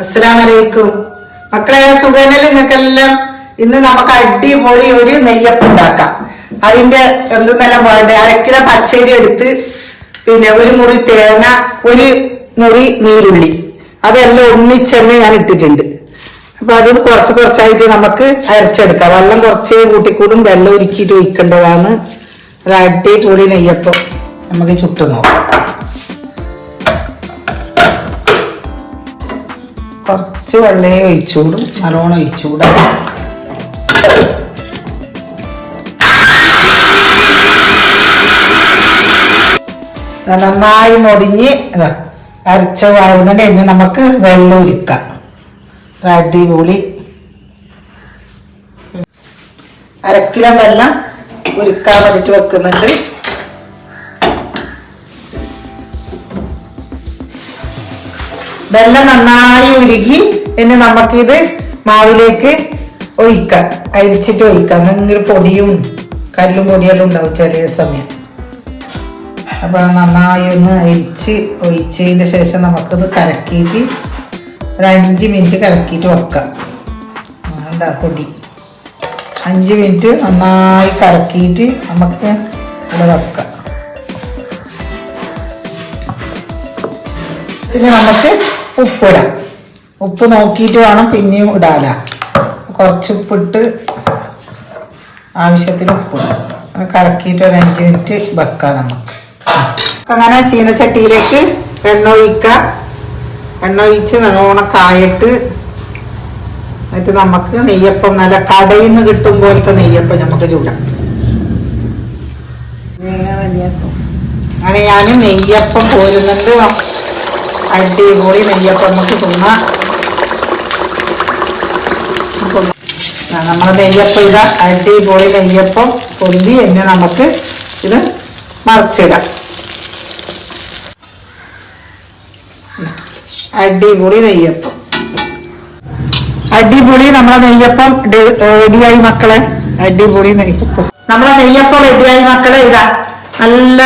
അസ്സലാമലൈക്കും മക്കളെ, സുഖനല്ലേ നിങ്ങൾക്കെല്ലാം? ഇന്ന് നമുക്ക് അടിപൊളി ഒരു നെയ്യപ്പം ഉണ്ടാക്കാം. അതിന്റെ എന്തെന്നെല്ലാം വേണ്ടത്? 1/2 കിലോ പച്ചരി എടുത്ത്, പിന്നെ 1 മുറി തേങ്ങ, 1 മുറി നീരുള്ളി, അതെല്ലാം ഒന്നിച്ചെന്നെ ഞാൻ ഇട്ടിട്ടുണ്ട്. അപ്പൊ അത് കുറച്ചായിട്ട് നമുക്ക് അരച്ചെടുക്കാം. വെള്ളം കുറച്ച് കൂട്ടിക്കൂടും, വെള്ളം ഒരുക്കിയിട്ട് ഒഴിക്കേണ്ടതാണ്. ഒരു അടിപൊളി നെയ്യപ്പം നമുക്ക് ചുട്ടു നോക്കാം. കുറച്ച് വെള്ളേ ഒഴിച്ചൂടും, നല്ലോണം ഒഴിച്ചൂടാം. നന്നായി മൊടിഞ്ഞ് അരച്ച വാഴുന്നുണ്ട്. ഇനി നമുക്ക് വെള്ളം ഒഴിക്കാം. അടിപൊളി 1/2 കിലോ വെള്ളം ഉരുക്കാൻ വേണ്ടിട്ട് വെക്കുന്നുണ്ട്. വെള്ളം നന്നായി ഉരുകി പിന്നെ നമുക്കിത് മാവിലേക്ക് ഒഴിക്കാം, അരിച്ചിട്ട് ഒഴിക്കാം. എന്തെങ്കിലും പൊടിയും കല്ലും പൊടിയെല്ലാം ഉണ്ടാവും ചില സമയം. അപ്പൊ നന്നായി ഒന്ന് ഒഴിച്ചതിന്റെ ശേഷം നമുക്കിത് കലക്കിയിട്ട് ഒരു 5 മിനിറ്റ് കലക്കിയിട്ട് വെക്കാം. പൊടി 5 മിനിറ്റ് നന്നായി കലക്കിയിട്ട് നമുക്ക് ഇവിടെ വെക്കാം. പിന്നെ നമുക്ക് ഉപ്പിടാം. ഉപ്പ് നോക്കിയിട്ട് വേണം പിന്നെയും ഇടാല. കുറച്ച് ഉപ്പിട്ട് ആവശ്യത്തിന് ഉപ്പിടാം. കലക്കിയിട്ട് ഒരു 5 മിനിറ്റ് വെക്കാം നമുക്ക്. അങ്ങനെ ചീനച്ചട്ടിയിലേക്ക് എണ്ണ ഒഴിക്കാം. എണ്ണ ഒഴിച്ച് നല്ലോണം കായിട്ട് എന്നിട്ട് നമുക്ക് നെയ്യപ്പം നല്ല കടയിൽ നിന്ന് കിട്ടും പോലത്തെ നെയ്യപ്പം നമുക്ക് ചൂടാം. അങ്ങനെ ഞാൻ നെയ്യപ്പം പോരുന്നുണ്ട്. അടിപൊളി നെയ്യപ്പം നമുക്ക് തിന്നാം. നമ്മളെ നെയ്യപ്പം ഇടാം. അടിപൊളി നെയ്യപ്പം പൊന്തി എന്നെ നമുക്ക് ഇത് മറിച്ചിടാം. അടിപൊളി നെയ്യപ്പം, അടിപൊളി നമ്മളെ നെയ്യപ്പം റെഡിയായി മക്കളെ. അടിപൊളി നെയ്യപ്പം നമ്മളെ നെയ്യപ്പം റെഡിയായി മക്കളെ. ഇതാ നല്ല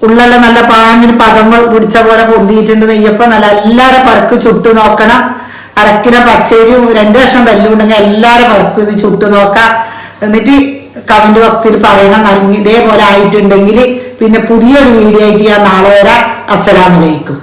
ഉള്ളെല്ലാം നല്ല പാഞ്ഞിന് പദങ്ങൾ പിടിച്ച പോലെ പൊന്തിയിട്ടുണ്ട് നെയ്യപ്പം. നല്ല എല്ലാവരും പറക്ക് ചുട്ടു നോക്കണം. 1/2 കിലോ പച്ചരിയും 2 കഷ്ണം വെല്ലുണ്ടെങ്കിൽ എല്ലാവരും പറക്കും ഇത് ചുട്ടു നോക്കാം. എന്നിട്ട് കമന്റ് ബോക്സിൽ പറയണം ഇതേപോലെ ആയിട്ടുണ്ടെങ്കിൽ. പിന്നെ പുതിയൊരു വീഡിയോ ആയിട്ട് ഞാൻ നാളെ വരാം. അസ്സലാമു അലൈക്കും.